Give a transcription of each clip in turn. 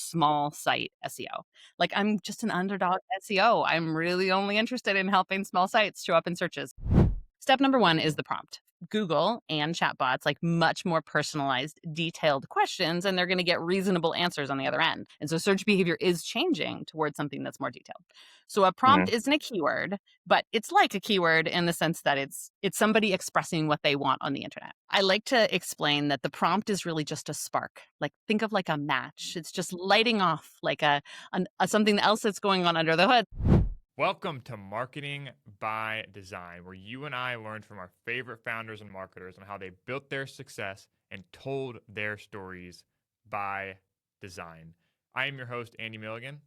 small site SEO. Like, I'm just an underdog SEO. I'm really only interested in helping small sites show up in searches. Step number one is the prompt. Google and chatbots like much more personalized, detailed questions, and they're going to get reasonable answers on the other end. And so search behavior is changing towards something that's more detailed. So a prompt Mhm. isn't a keyword, but it's like a keyword in the sense that it's somebody expressing what they want on the internet. I like to explain that the prompt is really just a spark. Like, think of like a match. It's just lighting off like a something else that's going on under the hood. Welcome to Marketing by Design, where you and I learned from our favorite founders and marketers on how they built their success and told their stories by design. I am your host, Andy Milligan.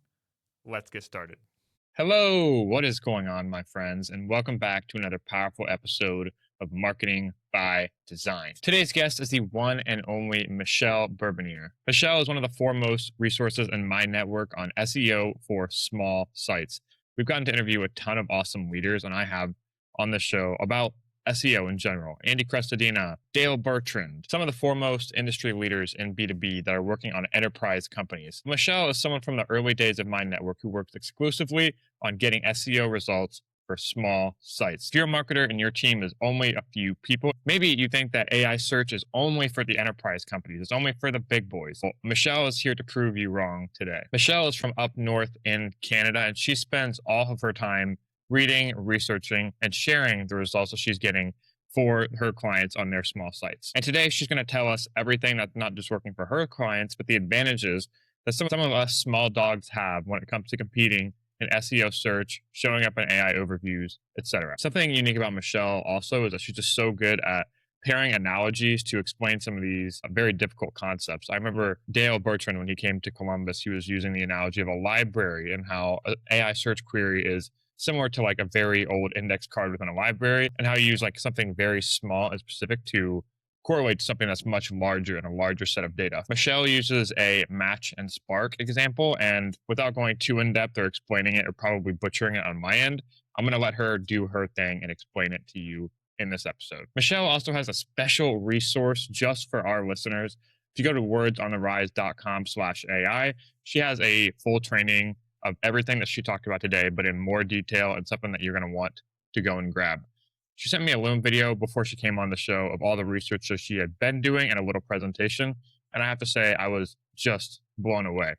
Let's get started. Hello, what is going on, my friends, and welcome back to another powerful episode of Marketing by Design. Today's guest is the one and only Michelle Bourbonniere. Michelle is one of the foremost resources in my network on SEO for small sites. We've gotten to interview a ton of awesome leaders, and I have on the show about SEO in general. Andy Crestodina, Dale Bertrand, some of the foremost industry leaders in B2B that are working on enterprise companies. Michelle is someone from the early days of my network who works exclusively on getting SEO results for small sites. If you're a marketer and your team is only a few people, maybe you think that AI search is only for the enterprise companies, it's only for the big boys. Well, Michelle is here to prove you wrong today. Michelle is from up north in Canada, and she spends all of her time reading, researching, and sharing the results that she's getting for her clients on their small sites. And today she's going to tell us everything that's not just working for her clients, but the advantages that some of us small dogs have when it comes to competing in SEO search, showing up in AI overviews, etc. Something unique about Michelle also is that she's just so good at pairing analogies to explain some of these very difficult concepts. I remember Dale Bertrand, when he came to Columbus, he was using the analogy of a library and how an AI search query is similar to like a very old index card within a library, and how you use like something very small and specific to correlate to something that's much larger and a larger set of data. Michelle uses a match and spark example, and without going too in depth or explaining it or probably butchering it on my end, I'm going to let her do her thing and explain it to you in this episode. Michelle also has a special resource just for our listeners. If you go to wordsontherise.com/AI, she has a full training of everything that she talked about today, but in more detail and something that you're going to want to go and grab. She sent me a Loom video before she came on the show of all the research that she had been doing and a little presentation. And I have to say, I was just blown away.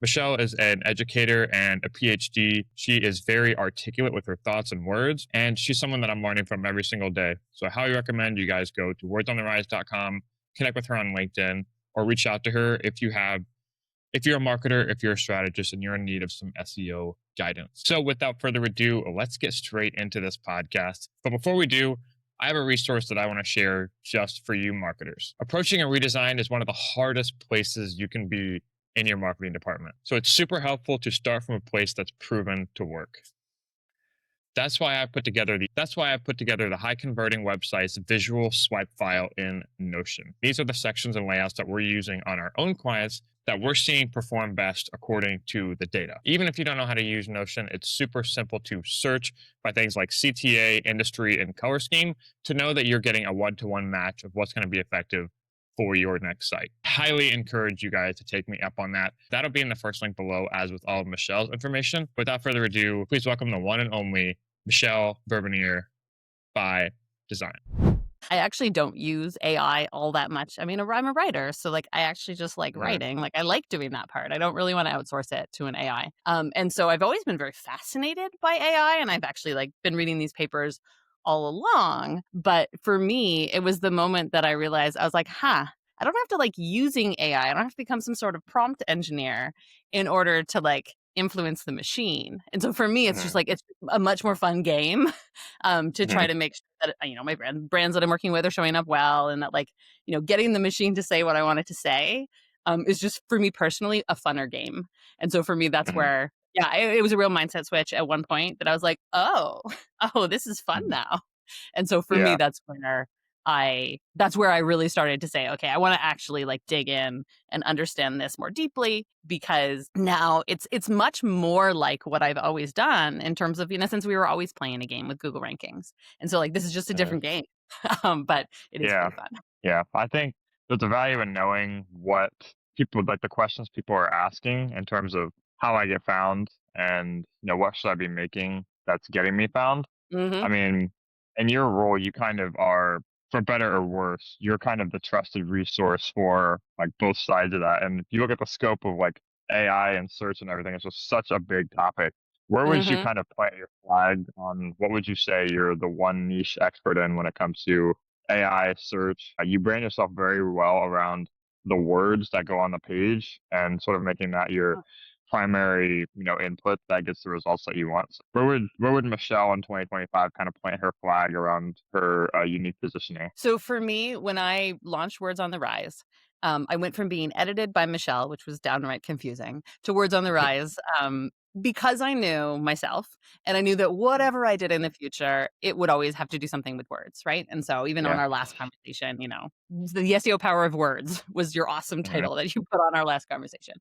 Michelle is an educator and a PhD. She is very articulate with her thoughts and words, and she's someone that I'm learning from every single day. So I highly recommend you guys go to wordsontherise.com, connect with her on LinkedIn, or reach out to her if you're a marketer, if you're a strategist, and you're in need of some SEO guidance. So without further ado, let's get straight into this podcast. But before we do, I have a resource that I want to share just for you marketers. Approaching a redesign is one of the hardest places you can be in your marketing department. So it's super helpful to start from a place that's proven to work. That's why I put together the high converting websites visual swipe file in Notion. These are the sections and layouts that we're using on our own clients that we're seeing perform best according to the data. Even if you don't know how to use Notion, it's super simple to search by things like CTA, industry, and color scheme to know that you're getting a one-to-one match of what's going to be effective for your next site. Highly encourage you guys to take me up on that. That'll be in the first link below, as with all of Michelle's information. Without further ado, please welcome the one and only Michelle Bourbonniere by Design. I actually don't use AI all that much. I mean, I'm a writer, so like I actually just like writing. Like I like doing that part. I don't really want to outsource it to an AI. And so I've always been very fascinated by AI, and I've actually like been reading these papers all along. But for me, it was the moment that I realized I was like, I don't have to like using AI. I don't have to become some sort of prompt engineer in order to like influence the machine. And so for me, it's just like, it's a much more fun game to try to make sure that, my brands that I'm working with are showing up well, and that like, getting the machine to say what I want it to say is just for me personally a funner game. And so for me, that's where, it was a real mindset switch at one point that I was like, oh, this is fun now. And so for me, that's where I really started to say, okay, I want to actually like dig in and understand this more deeply, because now it's much more like what I've always done in terms of, since we were always playing a game with Google rankings. And so like, this is just a different game, but it is pretty fun. Yeah, I think there's a value in knowing what people like the questions people are asking in terms of how I get found and what should I be making that's getting me found. Mhm. I mean, in your role, you kind of are, for better or worse, you're kind of the trusted resource for like both sides of that. And if you look at the scope of like AI and search and everything, it's just such a big topic. Where would you Mhm. kind of plant your flag on what would you say you're the one niche expert in when it comes to AI search? You brand yourself very well around the words that go on the page and sort of making that your primary, input that gets the results that you want. So where would Michelle in 2025 kind of plant her flag around her unique positioning? So for me, when I launched Words on the Rise, I went from being edited by Michelle, which was downright confusing, to Words on the Rise, because I knew myself and I knew that whatever I did in the future, it would always have to do something with words, right? And so even on Yeah. our last conversation, the SEO power of words was your awesome Hmm. title that you put on our last conversation.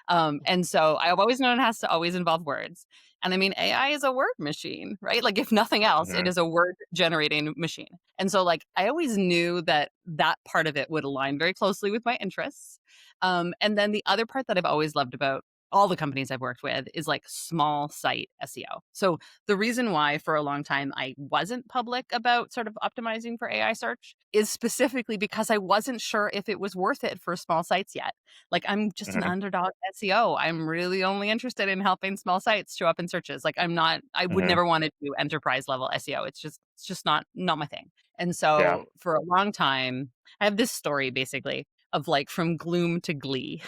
And so I've always known it has to always involve words. And I mean, AI is a word machine, right? Like, if nothing else, it Hmm. is a word generating machine. And so, like, I always knew that that part of it would align very closely with my interests. And then the other part that I've always loved about all the companies I've worked with is like small site SEO. So the reason why for a long time I wasn't public about sort of optimizing for AI search is specifically because I wasn't sure if it was worth it for small sites yet. Like, I'm just an Hmm. underdog SEO. I'm really only interested in helping small sites show up in searches. Like, I would Hmm. never want to do enterprise level SEO. It's just not my thing. And Yeah. so for a long time, I have this story basically of like from gloom to glee.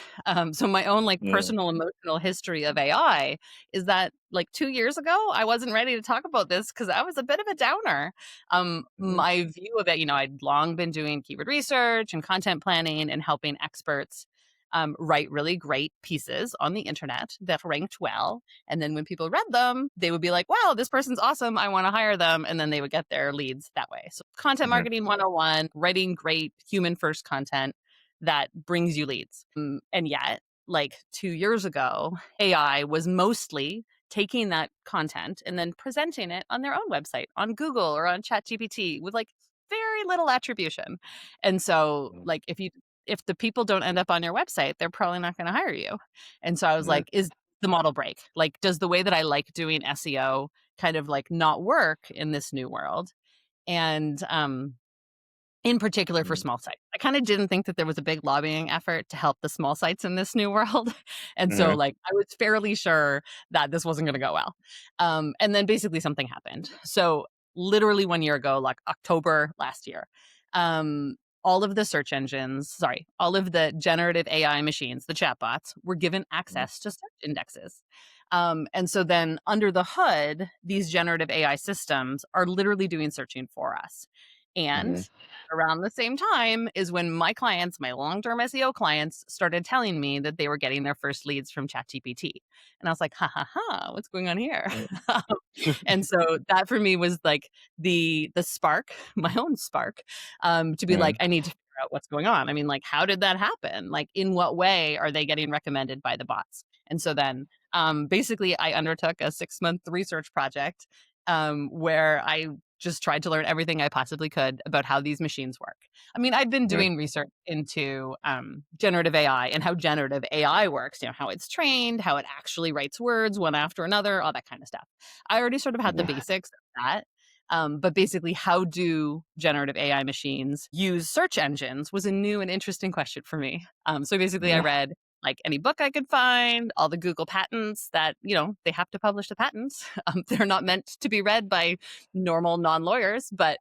So my own like Mm-hmm. personal emotional history of AI is that like 2 years ago, I wasn't ready to talk about this because I was a bit of a downer. My view of it, I'd long been doing keyword research and content planning and helping experts write really great pieces on the internet that ranked well. And then when people read them, they would be like, wow, this person's awesome. I want to hire them. And then they would get their leads that way. So, content Hmm. marketing 101, writing great human first content that brings you leads. And yet, like 2 years ago, AI was mostly taking that content and then presenting it on their own website, on Google or on ChatGPT with like very little attribution. And so, like, if the people don't end up on your website, they're probably not going to hire you. And so I was Hmm. like, is the model break? Like, does the way that I like doing SEO kind of like not work in this new world? And in particular for small sites. I kind of didn't think that there was a big lobbying effort to help the small sites in this new world. And so, Hmm. like, I was fairly sure that this wasn't going to go well. And then basically something happened. So, literally 1 year ago, like October last year, um, all of the search engines, sorry, all of the generative AI machines, the chatbots, were given access to search indexes. And so then under the hood, these generative AI systems are literally doing searching for us. And Hmm. around the same time is when my clients, my long-term SEO clients, started telling me that they were getting their first leads from ChatGPT. And I was like, ha ha ha, what's going on here? And so that for me was like the spark, my own spark, to be like, Hmm. I need to figure out what's going on. I mean, like, how did that happen? Like, in what way are they getting recommended by the bots? And so then basically I undertook a 6-month research project where I just tried to learn everything I possibly could about how these machines work. I mean, I've been Hmm. doing research into generative AI and how generative AI works, how it's trained, how it actually writes words one after another, all that kind of stuff. I already sort of had the Hmm. basics of that. But basically, how do generative AI machines use search engines was a new and interesting question for me. So basically, I Hmm. read like any book I could find, all the Google patents that, they have to publish the patents. They're not meant to be read by normal non lawyers, but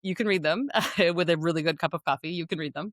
you can read them with a really good cup of coffee. You can read them.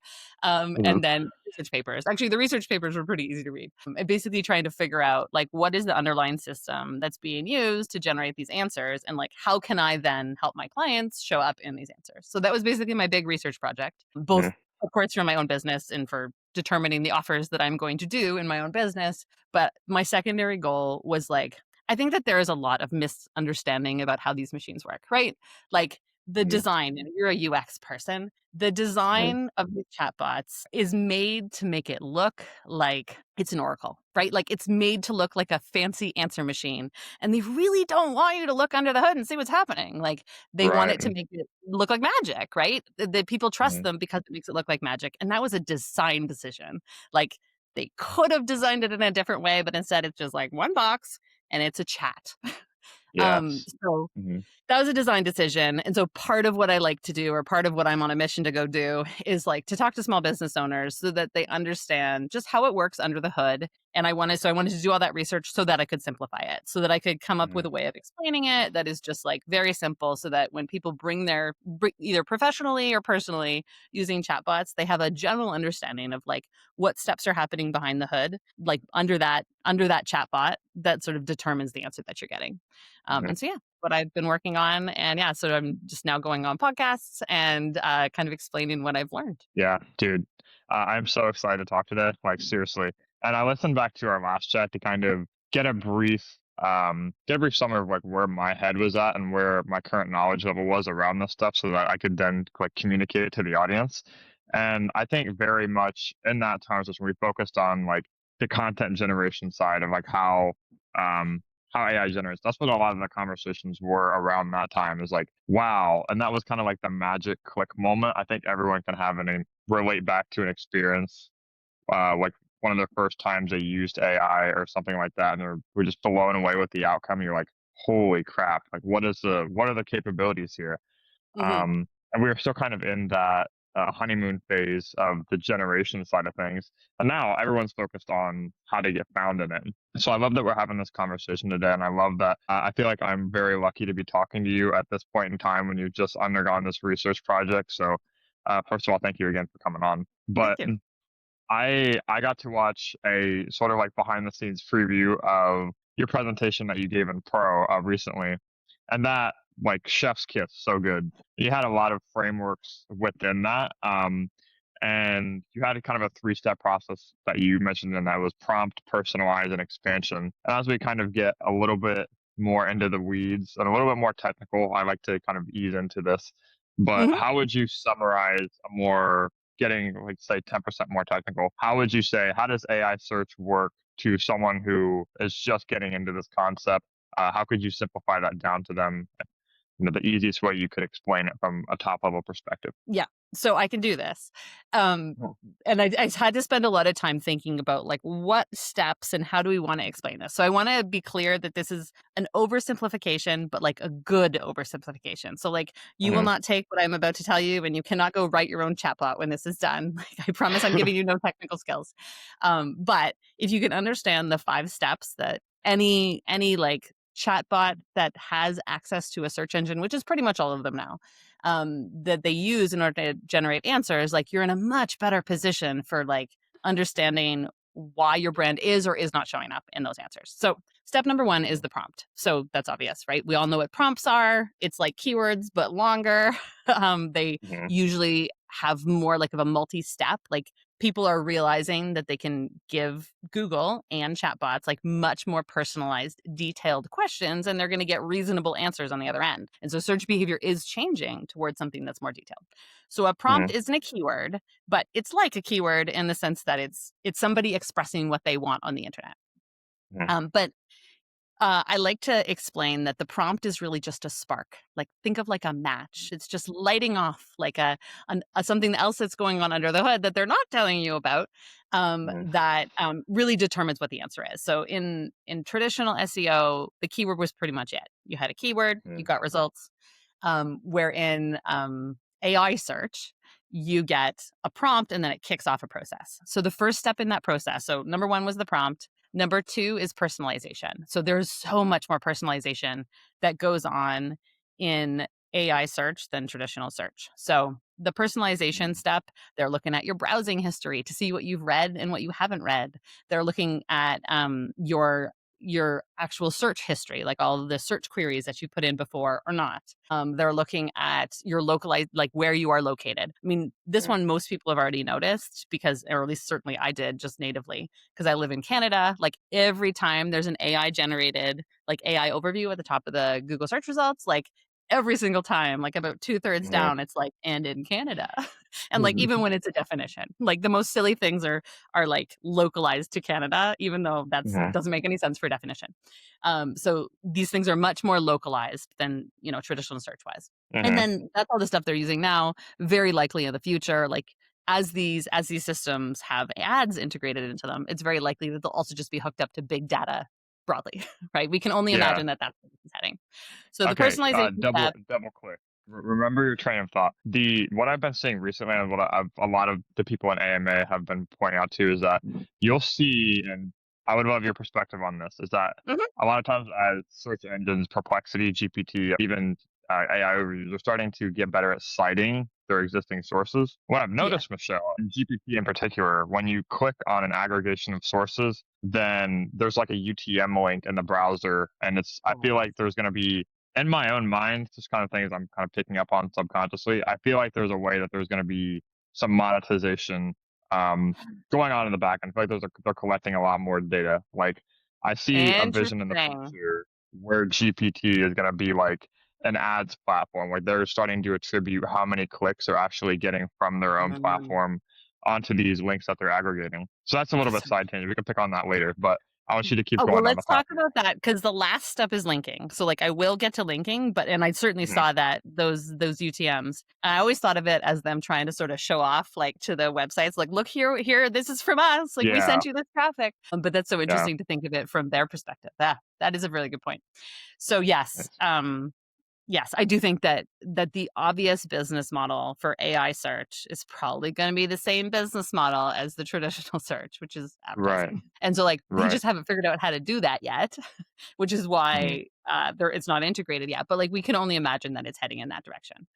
Hmm. And then research papers. Actually, the research papers were pretty easy to read. And basically trying to figure out like what is the underlying system that's being used to generate these answers and like how can I then help my clients show up in these answers. So that was basically my big research project, both of course for my own business and for determining the offers that I'm going to do in my own business. But my secondary goal was like, I think that there is a lot of misunderstanding about how these machines work, right? Like the Mhm. design, and you're a UX person, the Mhm. design of the chatbots is made to make it look like it's an oracle, right? Like it's made to look like a fancy answer machine. And they really don't want you to look under the hood and see what's happening. Like they want Right. it to make it look like magic, right? That people trust Mhm. them because it makes it look like magic. And that was a design decision. Like they could have designed it in a different way, but instead it's just like one box and it's a chat. Yes. So Mhm. that was a design decision, and so part of what I like to do, or part of what I'm on a mission to go do, is, like, to talk to small business owners so that they understand just how it works under the hood, and I wanted to do all that research so that I could simplify it, so that I could come up with Mhm. a way of explaining it that is just, like, very simple so that when people either professionally or personally using chatbots, they have a general understanding of, like, what steps are happening behind the hood, like, under that chatbot that sort of determines the answer that you're getting. Mhm. And so, yeah, what I've been working on. And yeah, so I'm just now going on podcasts and kind of explaining what I've learned. Yeah, dude. I'm so excited to talk today. Like seriously. And I listened back to our last chat to kind of get a brief summary of like where my head was at and where my current knowledge level was around this stuff so that I could then like communicate it to the audience. And I think very much in that time session we focused on like the content generation side of like um how AI generates. That's what a lot of the conversations were around that time is like, wow. And that was kind of like the magic click moment. I think everyone can have and relate back to an experience, like one of the first times they used AI or something like that. And we're just blown away with the outcome. You're like, holy crap. Like, what are the capabilities here? Hmm. And we were still kind of in that honeymoon phase of the generation side of things. And now everyone's focused on how to get found in it. So I love that we're having this conversation today. And I love that I feel like I'm very lucky to be talking to you at this point in time when you've just undergone this research project. So, first of all, thank you again for coming on. Thank But you. I got to watch a sort of like behind the scenes preview of your presentation that you gave in Pro recently, and that like chef's kiss, so good. You had a lot of frameworks within that, and you had a kind of a three-step process that you mentioned, and that was prompt, personalize, and expansion. And as we kind of get a little bit more into the weeds and a little bit more technical, I like to kind of ease into this. But Hmm. how would you summarize a more getting like say 10% more technical, how would you say how does AI search work to someone who is just getting into this concept? How could you simplify that down to them? The easiest way you could explain it from a top level perspective. Yeah. So I can do this. Um, Mhm. and I had to spend a lot of time thinking about like what steps and how do we want to explain this. So I want to be clear that this is an oversimplification, but like a good oversimplification. So like you will Mhm. not take what I'm about to tell you and you cannot go write your own chatbot when this is done. Like I promise I'm giving you no technical skills. But if you can understand the 5 steps that any like chatbot that has access to a search engine, which is pretty much all of them now, that they use in order to generate answers, like you're in a much better position for like understanding why your brand is or is not showing up in those answers. So step number one is Mhm. the prompt. So that's obvious, right? We all know what prompts are. It's like keywords, but longer. They Mhm. usually have more like of a multi-step. Like people are realizing that they can give Google and chatbots like much more personalized, detailed questions, and they're going to get reasonable answers on the other end. And so search behavior is changing towards something that's more detailed. So a prompt Mhm. isn't a keyword, but it's like a keyword in the sense that it's somebody expressing what they want on the internet. Mhm. But I like to explain that the prompt is really just a spark. Like think of like a match. It's just lighting off like a something else that's going on under the hood that they're not telling you about. Mhm. That really determines what the answer is. So in traditional SEO, the keyword was pretty much it. You had a keyword, you Mhm. got results. Wherein AI search, you get a prompt and then it kicks off a process. So the first step in that process. So number one was the prompt. Number two is personalization. So there's so much more personalization that goes on in AI search than traditional search. So the personalization Mhm. step, they're looking at your browsing history to see what you've read and what you haven't read. They're looking at your actual search history, like all of the search queries that you put in before or not. They're looking at your localized, like where you are located. I mean, this Mhm. one most people have already noticed because, or at least certainly I did just natively because I live in Canada. Like every time there's an AI generated, like AI overview at the top of the Google search results, like every single time, like about 2/3 Mhm. down, it's like, "And in Canada." And, like, even when it's a definition, like, the most silly things are, like, localized to Canada, even though that's Mhm. doesn't make any sense for definition. So these things are much more localized than, traditional search-wise. And Mhm. then that's all the stuff they're using now, very likely in the future, like, as these systems have ads integrated into them, it's very likely that they'll also just be hooked up to big data broadly, right? We can only Yeah. imagine that that's where this is heading. So the Okay, personalization double step. double click. Remember your train of thought. The what I've been seeing recently, and a lot of the people in AMA have been pointing out too, is that you'll see, and I would love your perspective on this, is that Mhm. a lot of times as search engines, Perplexity, GPT, even AI overviews are starting to get better at citing their existing sources. What I've Yeah. noticed, Michelle, and GPT in particular, when you click on an aggregation of sources, then there's like a UTM link in the browser, and I feel like there's going to be in my own mind, just kind of things I'm kind of picking up on subconsciously, I feel like there's a way that there's going to be some monetization um, going on in the back end. I feel like they're collecting a lot more data. Like I see a vision in the Interesting. future where GPT is going to be like an ads platform where they're starting to attribute how many clicks they're actually getting from their own Mm, platform onto these links that they're aggregating. So that's a little bit interesting. side tangent. We can pick on that later, but I want you to keep Oh, well, going on the let's path talk here. about that because the last step is linking. So, like, I will get to linking, and I certainly Mhm. saw that those UTMs. I always thought of it as them trying to sort of show off, like, to the websites, like, "Look here, this is from us, like, we Yeah, sent you this traffic." But that's so yeah. interesting to think of it from their perspective. That is a really good point. So, yes, Yes. yes, I do think that the obvious business model for AI search is probably gonna be the same business model as the traditional search, which is Right, advertising. And so, like, they right. just haven't figured out how to do that yet, which is Mhm. why, it's not integrated yet, but, like, we can only imagine that it's heading in that direction.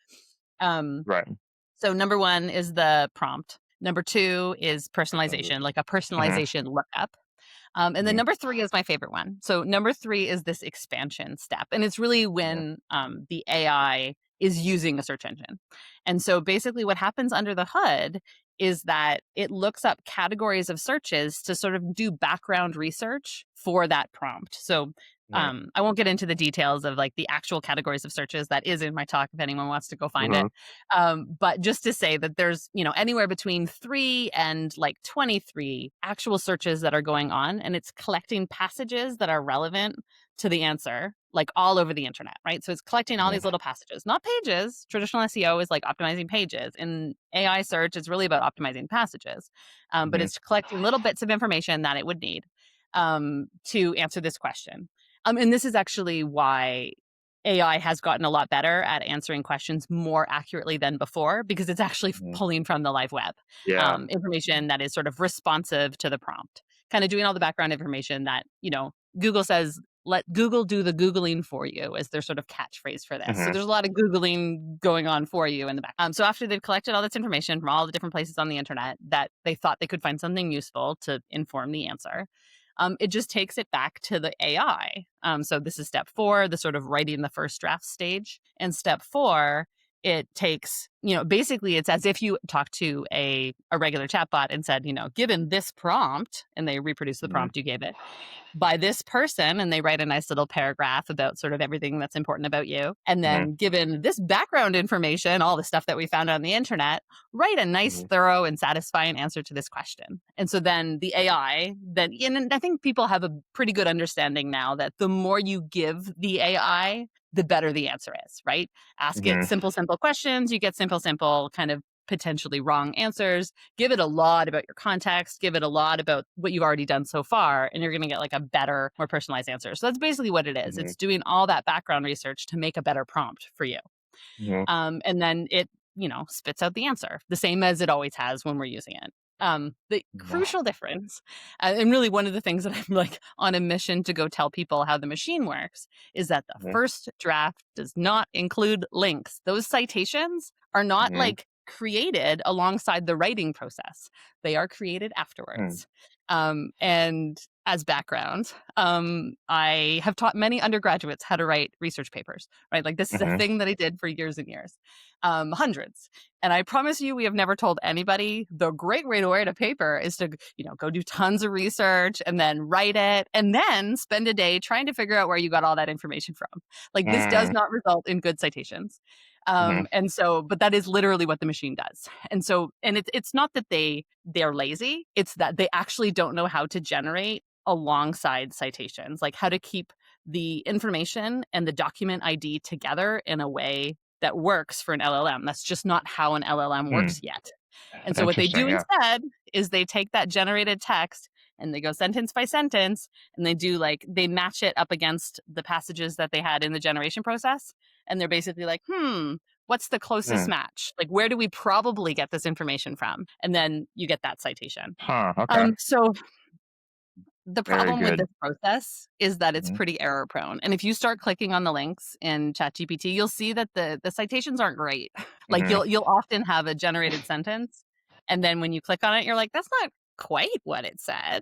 Um, Right. so number 1 is the prompt. Number 2 is personalization, like a Mhm, personalization lookup. And then mhm, number 3 is my favorite one. So number 3 is this expansion step, and it's really mhm, when, the AI is using a search engine. And so basically what happens under the hood is that it looks up categories of searches to sort of do background research for that prompt. So, mhm, I won't get into the details of, like, the actual categories of searches. That is in my talk if anyone wants to go find it. mhm, But just to say that there's, anywhere between 3 and like 23 actual searches that are going on, and it's collecting passages that are relevant to the answer, like all over the internet, right? So it's collecting all mhm, these little passages, not pages. Traditional SEO is like optimizing pages. In AI search, it's really about optimizing passages. But mhm, it's collecting little bits of information that it would need to answer this question. And this is actually why AI has gotten a lot better at answering questions more accurately than before because it's actually mhm. pulling from the live web Yeah. information that is sort of responsive to the prompt, kind of doing all the background information that, Google says, let Google do the Googling for you as their sort of catchphrase for this. So Mhm, there's a lot of Googling going on for you in the back. So after they've collected all this information from all the different places on the internet that they thought they could find something useful to inform the answer, it just takes it back to the AI. So this is step 4, the sort of writing the first draft stage. And step 4, it takes, basically it's as if you talk to a regular chatbot and said, given this prompt, and they reproduce the mhm, prompt you gave it by this person, and they write a nice little paragraph about sort of everything that's important about you. And mhm, then given this background information, all the stuff that we found on the internet, write a nice, mhm, thorough, and satisfying answer to this question. And so then the AI, and I think people have a pretty good understanding now that the more you give the AI, the better the answer is, right? Ask it mhm, simple questions, you get simple, kind of potentially wrong answers. Give it a lot about your context, give it a lot about what you've already done so far, and you're going to get like a better, more personalized answer. So that's basically what it is. mhm, It's doing all that background research to make a better prompt for you. mhm. And then it, spits out the answer the same as it always has when we're using it. The Yeah. crucial difference, and really one of the things that I'm like on a mission to go tell people how the machine works, is that the Mhm, first draft does not include links. Those citations are not mhm, like created alongside the writing process. They are created mhm. afterwards. And as background, I have taught many undergraduates how to write research papers, right? Like this is a Hmm. thing that I did for years and years, hundreds. And I promise you, we have never told anybody the great way to write a paper is to, go do tons of research and then write it and then spend a day trying to figure out where you got all that information from. Like this does Mm-hmm. not result in good citations. Hmm. And so, but that is literally what the machine does. And so, and it's not that they're lazy, it's that they actually don't know how to generate alongside citations, like how to keep the information and the document ID together in a way that works for an LLM. That's just not how an LLM works yet. And so what they do Interesting. Yeah. instead is they take that generated text and they go sentence by sentence and they match it up against the passages that they had in the generation process. And they're basically like, what's the closest Mm. match? Like, where do we probably get this information from? And then you get that citation. Huh. Okay. So the Very problem with good. this process is that it's Hmm. pretty error prone. And if you start clicking on the links in ChatGPT, you'll see that the citations aren't great. Like Hmm. you'll often have a generated sentence, and then when you click on it, you're like, that's not quite what it said.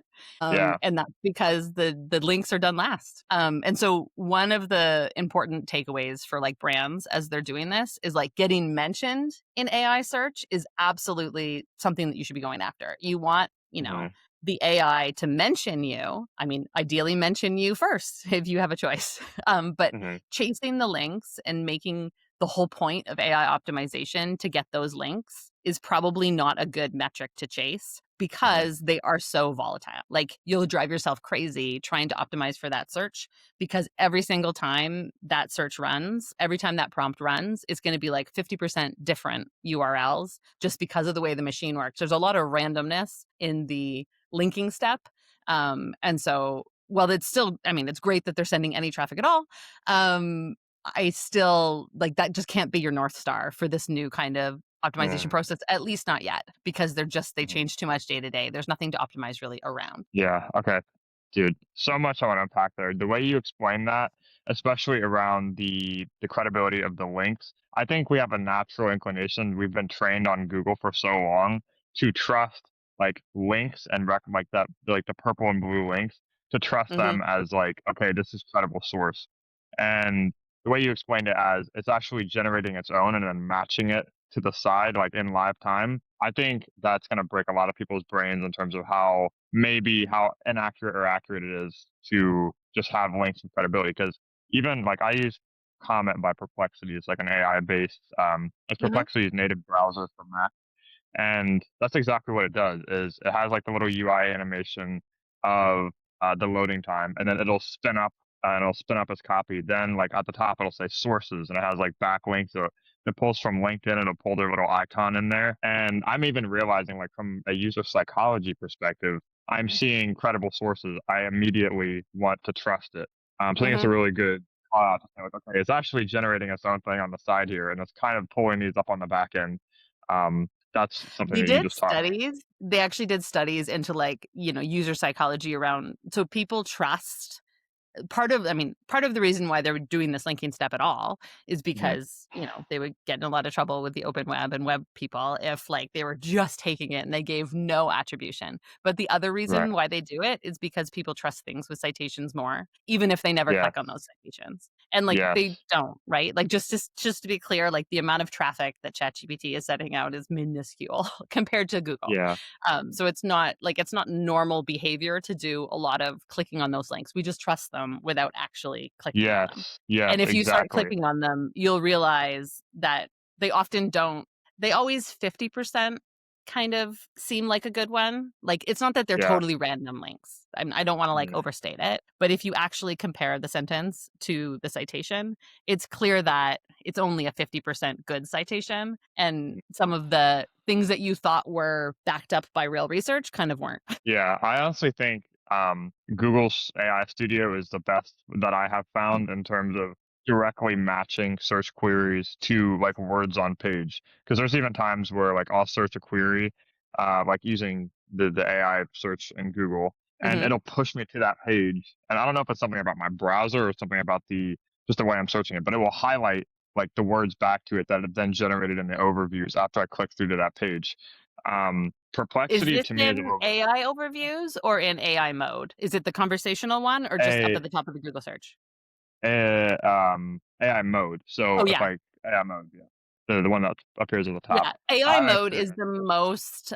Yeah. And that's because the links are done last. And so one of the important takeaways for like brands as they're doing this is like getting mentioned in AI search is absolutely something that you should be going after. You want, Hmm. the AI to mention you. I mean, ideally mention you first if you have a choice. But Hmm. chasing the links and making the whole point of AI optimization to get those links is probably not a good metric to chase Hmm. because they are so volatile. Like you'll drive yourself crazy trying to optimize for that search because every single time that search runs, every time that prompt runs, it's going to be like 50% different URLs just because of the way the machine works. There's a lot of randomness in the linking step. And so, while it's still, I mean, it's great that they're sending any traffic at all. Um, I still like that just can't be your North Star for this new kind of optimization Mm. process, at least not yet, because they Mhm. change too much day to day. There's nothing to optimize really around. Yeah. Okay. Dude, so much I want to unpack there. The way you explain that, especially around the credibility of the links, I think we have a natural inclination. We've been trained on Google for so long to trust like links and like that, like the purple and blue links, to trust Hmm. them as like, okay, this is credible source. And the way you explained it as it's actually generating its own and then matching it to the side, like in live time, I think that's going to break a lot of people's brains in terms of how inaccurate or accurate it is to just have links and credibility. Because even like I use Comment by Perplexity, it's like an AI based, it's Hmm. Perplexity's native browser for Mac, and that's exactly what it does. Is it has like the little UI animation of the loading time, and then it'll spin up and it'll spin up its copy. Then like at the top it'll say sources, and it has like backlinks. So it pulls from LinkedIn. It'll pull their little icon in there, and I'm even realizing like from a user psychology perspective, I'm seeing credible sources. I immediately want to trust it. So I think it's a Hmm. really good to say like, okay, it's actually generating its own thing on the side here, and it's kind of pulling these up on the back end. That's something They that you did just taught me. studies. They actually did studies into like, user psychology around so people trust part of the reason why they're doing this linking step at all is Mhm. because, they would get in a lot of trouble with the open web and web people if like they were just taking it and they gave no attribution. But the other Right. reason why they do it is because people trust things with citations more, even if they never Yeah. click on those citations. And like they Yes. don't, right? Like just to be clear, like the amount of traffic that ChatGPT is setting out is minuscule compared to Google. Yeah. So it's not normal behavior to do a lot of clicking on those links. We just trust them without actually clicking on them. Yes. Yes. And if you start Exactly. clicking on them, you'll realize that they often don't, they always 50% kind of seem like a good one. Like it's not that they're Yeah. totally random links. I don't want to like Mhm. overstate it, but if you actually compare the sentence to the citation, it's clear that it's only a 50% good citation. And some of the things that you thought were backed up by real research kind of weren't. Yeah. I honestly think Google's AI Studio is the best that I have found in terms of directly matching search queries to like words on page. Because there's even times where like I'll search a query, like using the AI search in Google, and Hmm. it'll push me to that page. And I don't know if it's something about my browser or something about the just the way I'm searching it, but it will highlight like the words back to it that have then generated in the overviews after I click through to that page. Is Perplexity this to me is a in little AI overviews or in AI mode? Is it the conversational one or just up a at the top of the Google search? AI mode. So Oh, if yeah. like AI mode, yeah, the one that appears at the top. Yeah, AI I mode actually, is the most,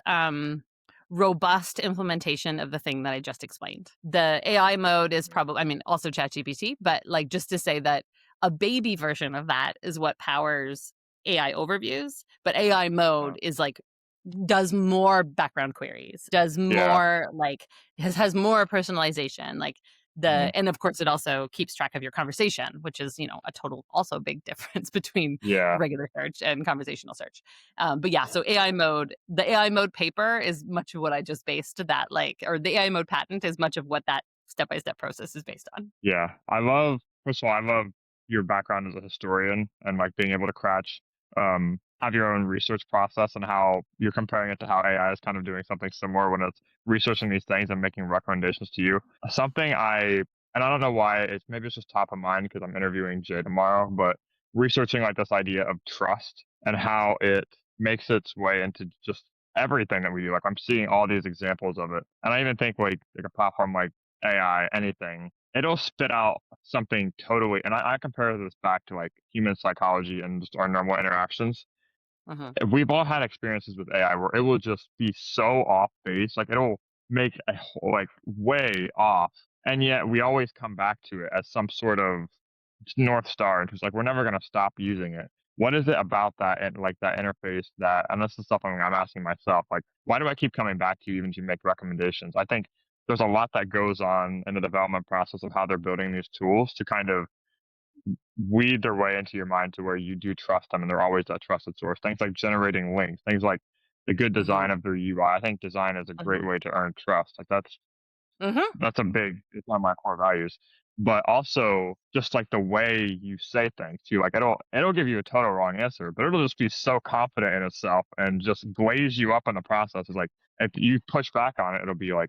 robust implementation of the thing that I just explained. The AI mode is probably I mean, also ChatGPT, but, like, just to say that a baby version of that is what powers AI overviews, but AI uh, mode is, like, does more background queries, does yeah, more, like has more personalization, like, mhm, and of course, it also keeps track of your conversation, which is, a total also big difference between yeah, regular search and conversational search. But yeah, so the AI mode paper is much of what I just based that or the AI mode patent is much of what that step by step process is based on. yeah. First of all, I love your background as a historian and like being able to have your own research process and how you're comparing it to how AI is kind of doing something similar when it's researching these things and making recommendations to you. And I don't know why maybe it's just top of mind because I'm interviewing Jay tomorrow, but researching like this idea of trust and how it makes its way into just everything that we do. Like I'm seeing all these examples of it. And I even think like a platform like AI, anything, it'll spit out something totally. And I compare this back to like human psychology and just our normal interactions. Mhm, We've all had experiences with AI where it will just be so off base, like it'll make like way off, and yet we always come back to it as some sort of north star. And it's like we're never going to stop using it. What is it about that and like that interface that? And this is something I'm asking myself. Like, why do I keep coming back to you even to make recommendations? I think there's a lot that goes on in the development process of how they're building these tools to kind of weed their way into your mind to where you do trust them and they're always that trusted source. Things like generating links, things like the good design mhm, of their UI. I think design is a great mhm, way to earn trust. Like mhm. it's one of my core values. But also just like the way you say things too. Like it'll give you a total wrong answer, but it'll just be so confident in itself and just glaze you up in the process. It's like if you push back on it, it'll be like,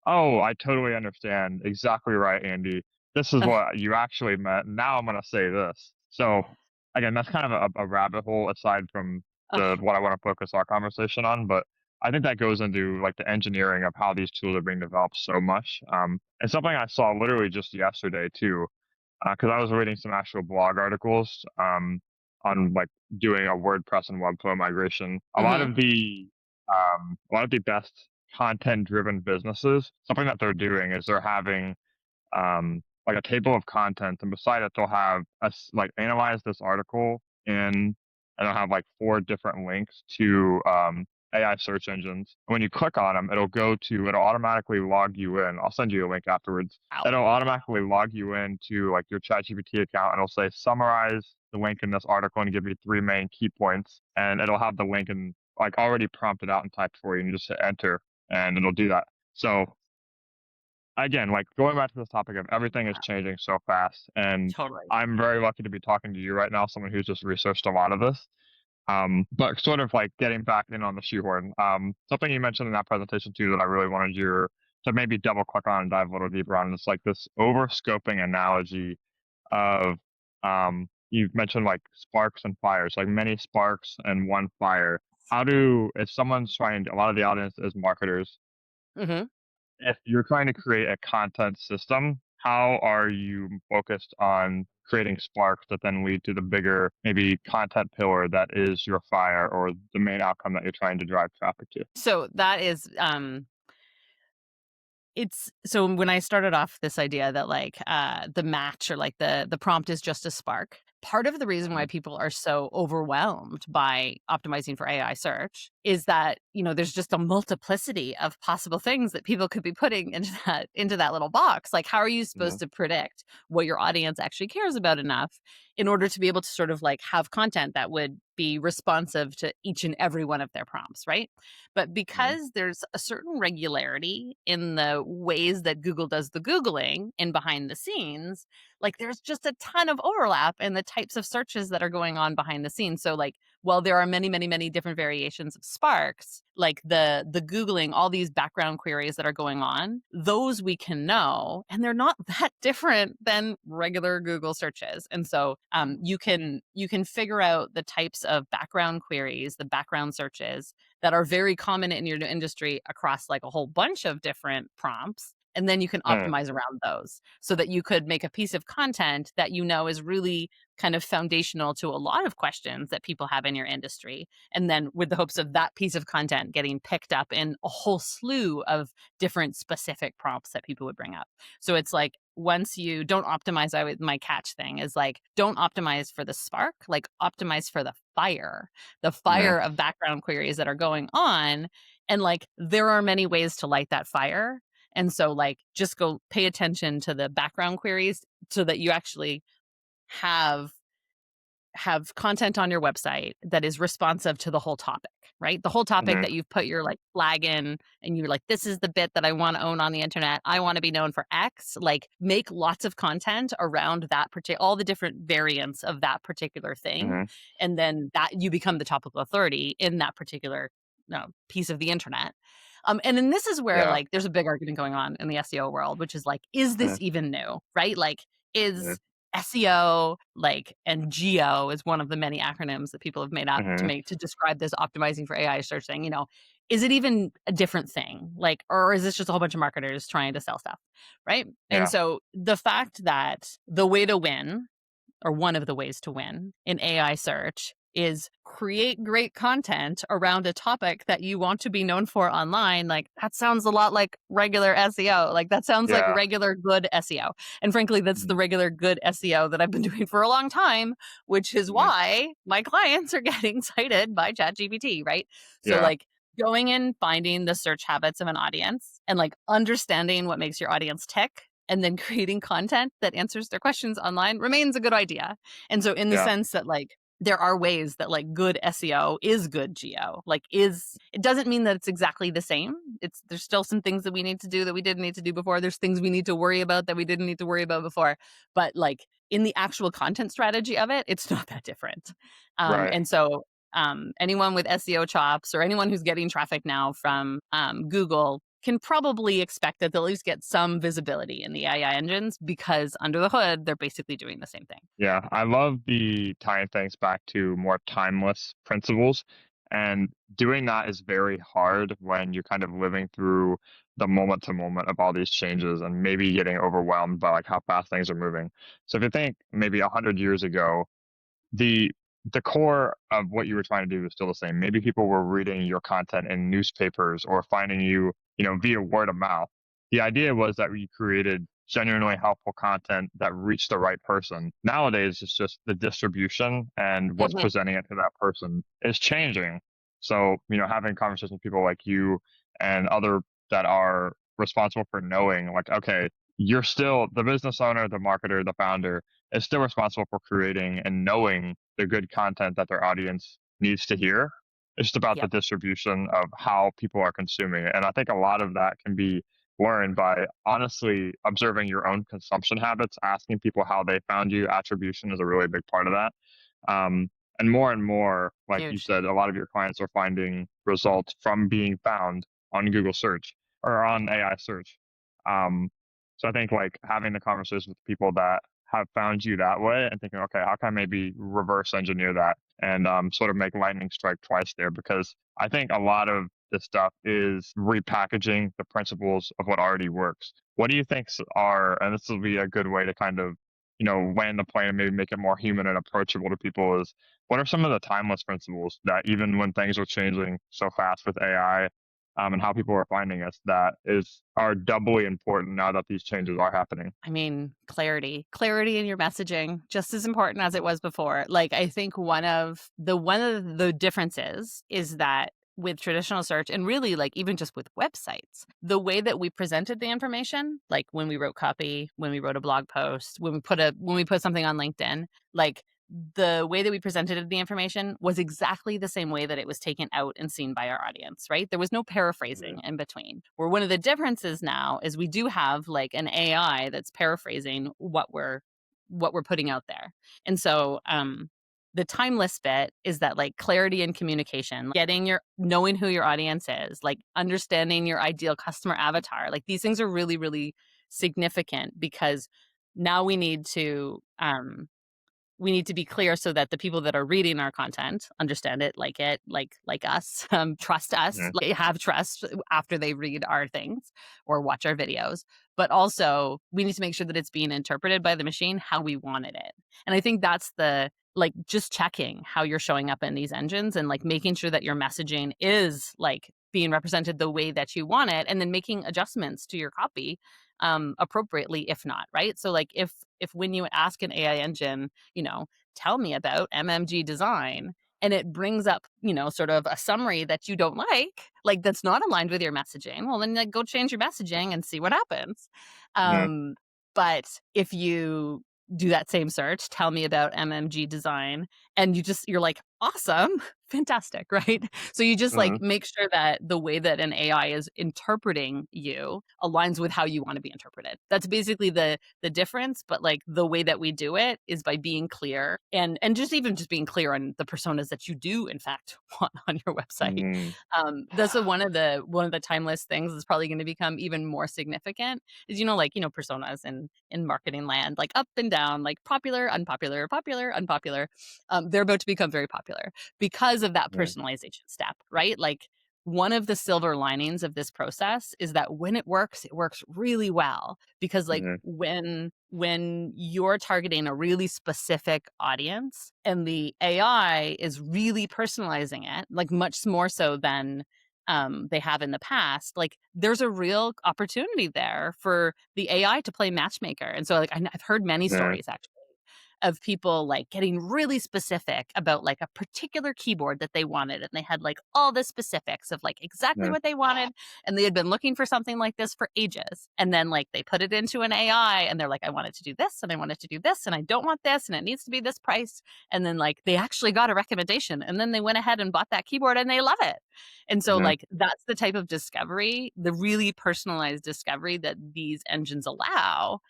oh, I totally understand. Exactly right, Andy. This is what you actually meant. Now I'm gonna say this. So again, that's kind of a rabbit hole aside from the Ugh, what I want to focus our conversation on. But I think that goes into like the engineering of how these tools are being developed so much. And something I saw literally just yesterday too, because I was reading some actual blog articles on like doing a WordPress and Webflow migration. mhm. A lot of the best content-driven businesses, something that they're doing is they're having like a table of contents, and beside it they'll have us like analyze this article in, and they'll have like four different links to AI search engines. And when you click on them, it'll automatically log you in. I'll send you a link afterwards. Wow. It'll automatically log you into like your ChatGPT account, and it'll say summarize the link in this article and give you three main key points, and it'll have the link and like already prompted out and typed for you, and you just hit enter, and it'll do that. So again, like going back to this topic of everything is Wow. changing so fast, and Totally. I'm very lucky to be talking to you right now, someone who's just researched a lot of this. But sort of like getting back in on the shoehorn, something you mentioned in that presentation too that I really wanted you to maybe double click on and dive a little deeper on. It's like this over scoping analogy of you've mentioned like sparks and fires, like many sparks and one fire. If someone's a lot of the audience is marketers, Mhm. if you're trying to create a content system, how are you focused on creating sparks that then lead to the bigger, maybe content pillar that is your fire or the main outcome that you're trying to drive traffic to? So that is, it's so when I started off this idea that the match or like the prompt is just a spark. Part of the reason why Mhm. people are so overwhelmed by optimizing for AI search is that, there's just a multiplicity of possible things that people could be putting into that little box. Like how are you supposed Mhm. to predict what your audience actually cares about enough in order to be able to sort of like have content that would be responsive to each and every one of their prompts, right? But Mhm. because there's a certain regularity in the ways that Google does the Googling in behind the scenes, like there's just a ton of overlap in the types of searches that are going on behind the scenes. So like while there are many, many, many different variations of Sparks, like the Googling, all these background queries that are going on, those we can know, and they're not that different than regular Google searches. And so you can figure out the types of background queries, the background searches that are very common in your industry across like a whole bunch of different prompts. And then you can Mm, optimize around those so that you could make a piece of content that you know is really kind of foundational to a lot of questions that people have in your industry. And then with the hopes of that piece of content getting picked up in a whole slew of different specific prompts that people would bring up. So it's like once you don't optimize, my catch thing is like, don't optimize for the spark, like optimize for the mhm, fire of background queries that are going on. And like, there are many ways to light that fire. And so, like, just go pay attention to the background queries so that you actually have content on your website that is responsive to the whole topic, right? The whole topic mhm, that you've put your like flag in and you're like, this is the bit that I want to own on the internet. I want to be known for X. Like make lots of content around that particular, all the different variants of that particular thing. mhm, And then that you become the topical authority in that particular piece of the internet. And then this is where yeah, like there's a big argument going on in the SEO world, which is like, is this mhm, even new, right? Like, mhm, is SEO, like, and geo is one of the many acronyms that people have made up to mhm, make to describe this optimizing for AI search thing, is it even a different thing? Like, or is this just a whole bunch of marketers trying to sell stuff? Right. And yeah, so the fact that the way to win or one of the ways to win in AI search is create great content around a topic that you want to be known for online. Like that sounds a lot like regular SEO. Like that sounds like yeah, regular good SEO. And frankly, that's the mhm, regular good SEO that I've been doing for a long time, which is mhm, why my clients are getting cited by ChatGPT, right? So yeah, like going in, finding the search habits of an audience and like understanding what makes your audience tick and then creating content that answers their questions online remains a good idea. And so in the yeah, sense that like there are ways that like good SEO is good geo. Like is it doesn't mean that it's exactly the same. It's there's still some things that we need to do that we didn't need to do before. There's things we need to worry about that we didn't need to worry about before. But like in the actual content strategy of it, it's not that different. right. And so anyone with SEO chops or anyone who's getting traffic now from Google can probably expect that they'll at least get some visibility in the AI engines because under the hood, they're basically doing the same thing. Yeah, I love the tying things back to more timeless principles. And doing that is very hard when you're kind of living through the moment to moment of all these changes and maybe getting overwhelmed by like how fast things are moving. So if you think maybe 100 years ago, the the core of what you were trying to do is still the same. Maybe people were reading your content in newspapers or finding you, via word of mouth. The idea was that you created genuinely helpful content that reached the right person. Nowadays, it's just the distribution and what's Mhm. presenting it to that person is changing. So, having conversations with people like you and other that are responsible for knowing, like, okay, you're still the business owner, the marketer, the founder is still responsible for creating and knowing the good content that their audience needs to hear. It's just about the Yep. distribution of how people are consuming it. And I think a lot of that can be learned by honestly observing your own consumption habits, asking people how they found you. Attribution is a really big part of that. Um, and more, like you Huge. said, a lot of your clients are finding results from being found on Google search or on AI search. Um, so I think like having the conversation with people that have found you that way and thinking, okay, how can I maybe reverse engineer that and sort of make lightning strike twice there? Because I think a lot of this stuff is repackaging the principles of what already works. What do you think are, and this will be a good way to kind of, land the plane and maybe make it more human and approachable to people is what are some of the timeless principles that even when things are changing so fast with AI and how people are finding us that are doubly important now that these changes are happening. I mean, clarity in your messaging, just as important as it was before. Like, I think one of the differences is that with traditional search and really like even just with websites, the way that we presented the information, like when we wrote copy, when we wrote a blog post, when we put something on LinkedIn, like the way that we presented the information was exactly the same way that it was taken out and seen by our audience, right? There was no paraphrasing Mhm. in between. Where one of the differences now is we do have like an AI that's paraphrasing what we're putting out there. And so the timeless bit is that like clarity and communication, knowing who your audience is, like understanding your ideal customer avatar. Like these things are really, really significant because now we need to we need to be clear so that the people that are reading our content understand it, like us, trust us, Mhm. like have trust after they read our things or watch our videos. But also, we need to make sure that it's being interpreted by the machine how we wanted it. And I think that's the like just checking how you're showing up in these engines and like making sure that your messaging is like being represented the way that you want it, and then making adjustments to your copy appropriately if not, right? So like if when you ask an AI engine, tell me about MMG design, and it brings up, sort of a summary that you don't like that's not aligned with your messaging, well then like go change your messaging and see what happens. Mhm. Um but if you do that same search, tell me about MMG design, and you're like, awesome, fantastic, right? So you just like Mhm. make sure that the way that an AI is interpreting you aligns with how you want to be interpreted. That's basically the difference, but like the way that we do it is by being clear, and just even just being clear on the personas that you do in fact want on your website. Mhm. That's one of the timeless things that's probably going to become even more significant is, like, personas in marketing land, like up and down, like popular, unpopular, popular, unpopular. They're about to become very popular because of that Mhm. personalization step, right? Like one of the silver linings of this process is that when it works really well because like Mhm. when you're targeting a really specific audience and the AI is really personalizing it, like much more so than they have in the past, like there's a real opportunity there for the AI to play matchmaker. And so like I've heard many Mhm. stories actually of people like getting really specific about like a particular keyboard that they wanted, and they had like all the specifics of like exactly Mhm. what they wanted, and they had been looking for something like this for ages, and then like they put it into an AI and they're like, I wanted to do this and I wanted to do this and I don't want this and it needs to be this price, and then like they actually got a recommendation, and then they went ahead and bought that keyboard and they love it. And so Mhm. like that's the type of discovery, the really personalized discovery that these engines allow,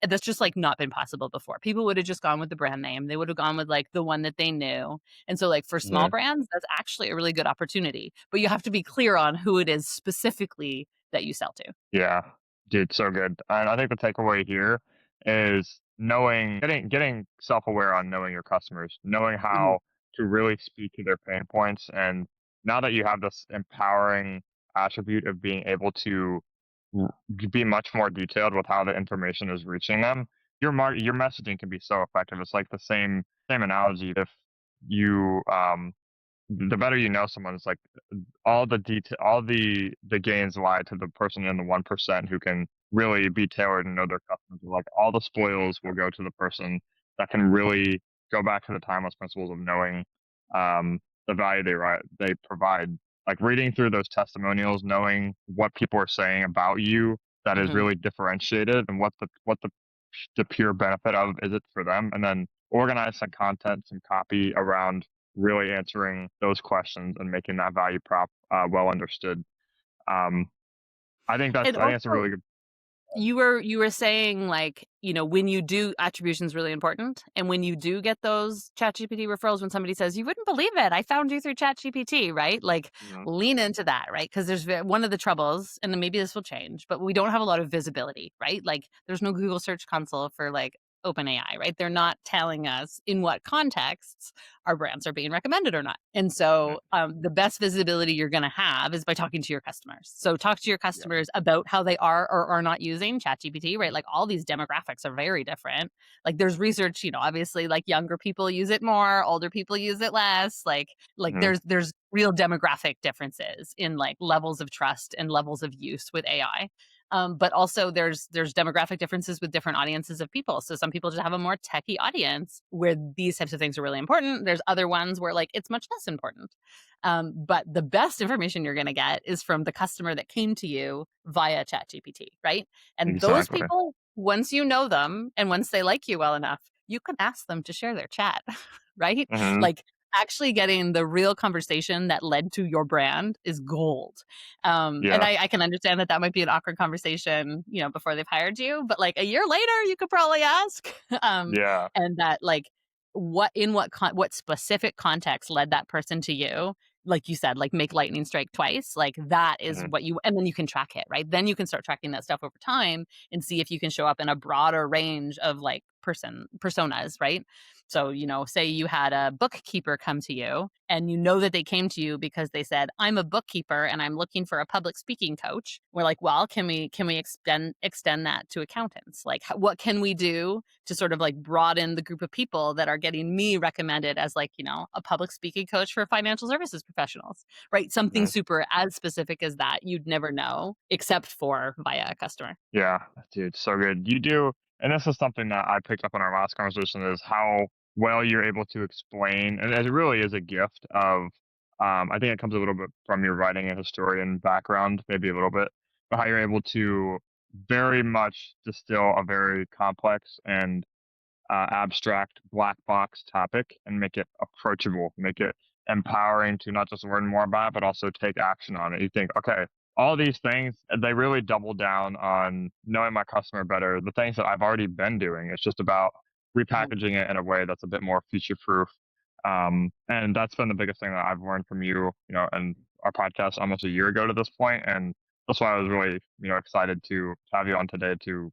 that's just like not been possible before. People would have just gone with the brand name. They would have gone with like the one that they knew. And so like for small Mhm. brands, that's actually a really good opportunity. But you have to be clear on who it is specifically that you sell to. Yeah, dude, so good. And I think the takeaway here is getting self-aware on knowing your customers, knowing Mhm. how to really speak to their pain points. And now that you have this empowering attribute of being able to be much more detailed with how the information is reaching them, your messaging can be so effective. It's like the same analogy. If you the better you know someone, it's like all the gains lie to the person in the 1% who can really be tailored and know their customers. Like all the spoils will go to the person that can really go back to the timeless principles of knowing the value they provide. Like reading through those testimonials, knowing what people are saying about you that is Mhm. really differentiated, and what the pure benefit of is it for them, and then organize some content, some copy around really answering those questions and making that value prop well understood. Um, And I think that's a also, really good. you were saying like, when you do attribution is really important. And when you do get those ChatGPT referrals, when somebody says, you wouldn't believe it, I found you through ChatGPT, right? Like Mhm. lean into that, right? Because there's one of the troubles, and then maybe this will change, but we don't have a lot of visibility, right? Like there's no Google Search Console for like OpenAI, right? They're not telling us in what contexts our brands are being recommended or not. And Mhm. so the best visibility you're going to have is by talking to your customers. So talk to your Yeah. customers about how they are or are not using ChatGPT, right? Like all these demographics are very different. Like there's research, obviously like younger people use it more, older people use it less. Like Mhm. there's real demographic differences in like levels of trust and levels of use with AI. But also there's demographic differences with different audiences of people. So some people just have a more techie audience where these types of things are really important. There's other ones where like it's much less important. But the best information you're going to get is from the customer that came to you via ChatGPT, right? And those Exactly. people, once you know them and once they like you well enough, you can ask them to share their chat, right? Mhm. Like actually getting the real conversation that led to your brand is gold. And Yeah. I can understand that might be an awkward conversation, before they've hired you, but like a year later, you could probably ask. Yeah. And that like what specific context led that person to you, like you said, like make lightning strike twice, like that is Mhm. what you, and then you can track it, right? Then you can start tracking that stuff over time and see if you can show up in a broader range of like personas, right? So, say you had a bookkeeper come to you and you know that they came to you because they said, "I'm a bookkeeper and I'm looking for a public speaking coach." We're like, "Well, can we extend that to accountants? Like what can we do to sort of like broaden the group of people that are getting me recommended as like, a public speaking coach for financial services professionals?" Right? Something Nice. super as specific as that, you'd never know except for via a customer. Yeah, dude, so good. You do, and this is something that I picked up in our last conversation is how well you're able to explain, and it really is a gift of. I think it comes a little bit from your writing and historian background, maybe a little bit, but how you're able to very much distill a very complex and abstract black box topic and make it approachable, make it empowering to not just learn more about it, but also take action on it. You think, okay, all these things, they really double down on knowing my customer better, the things that I've already been doing. It's just about Mhm. repackaging it in a way that's a bit more future proof. And that's been the biggest thing that I've learned from you, and our podcast almost a year ago to this point. And that's why I was really, excited to have you on today to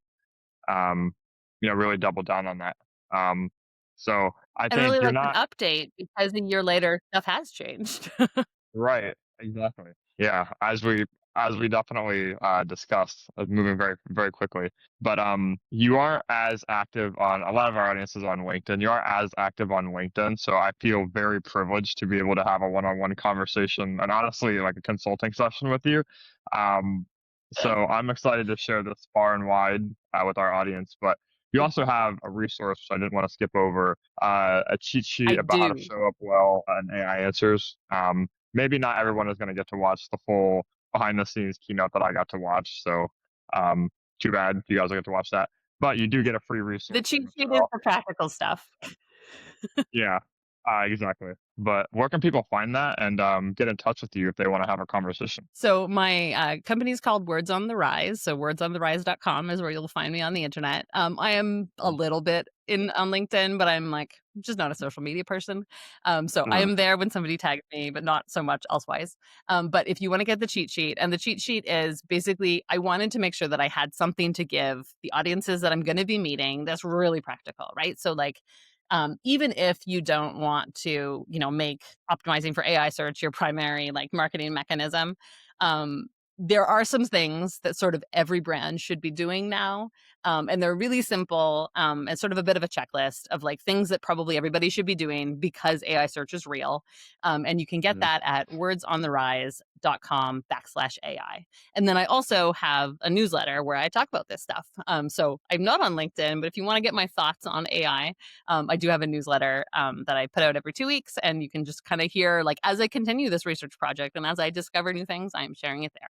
um, really double down on that. Um, so I And think really you're like an not update because a year later stuff has changed. right. Exactly. Yeah. As we definitely discussed, moving very very quickly. But you aren't as active on a lot of our audiences on LinkedIn. You aren't as active on LinkedIn, so I feel very privileged to be able to have a one-on-one conversation and honestly like a consulting session with you. Um, so I'm excited to share this far and wide with our audience. But you also have a resource I didn't want to skip over, a cheat I sheet about how to do. show up well in AI answers. Maybe not everyone is going to get to watch the full behind the scenes keynote that I got to watch. So, um, too bad you guys don't get to watch that. But you do get a free The resource from cheat sheet is Michelle. the practical stuff. Yeah, exactly. But where can people find that and get in touch with you if they want to have a conversation? So my company's called Words on the Rise. So wordsontherise.com is where you'll find me on the internet. I am a little bit in on LinkedIn, but I'm like just not a social media person. So I Mm, am there when somebody tags me, but not so much elsewise. But if you want to get the cheat sheet, and the cheat sheet is basically, I wanted to make sure that I had something to give the audiences that I'm going to be meeting that's really practical, right? So like even if you don't want to, make optimizing for AI search your primary like marketing mechanism, um, there are some things that sort of every brand should be doing now. And they're really simple and sort of a bit of a checklist of like things that probably everybody should be doing because AI search is real. And you can get mm, that at wordsontherise.com/AI. And then I also have a newsletter where I talk about this stuff. So I'm not on LinkedIn, but if you want to get my thoughts on AI, I do have a newsletter that I put out every 2 weeks, and you can just kind of hear, like, as I continue this research project and as I discover new things, I'm sharing it there.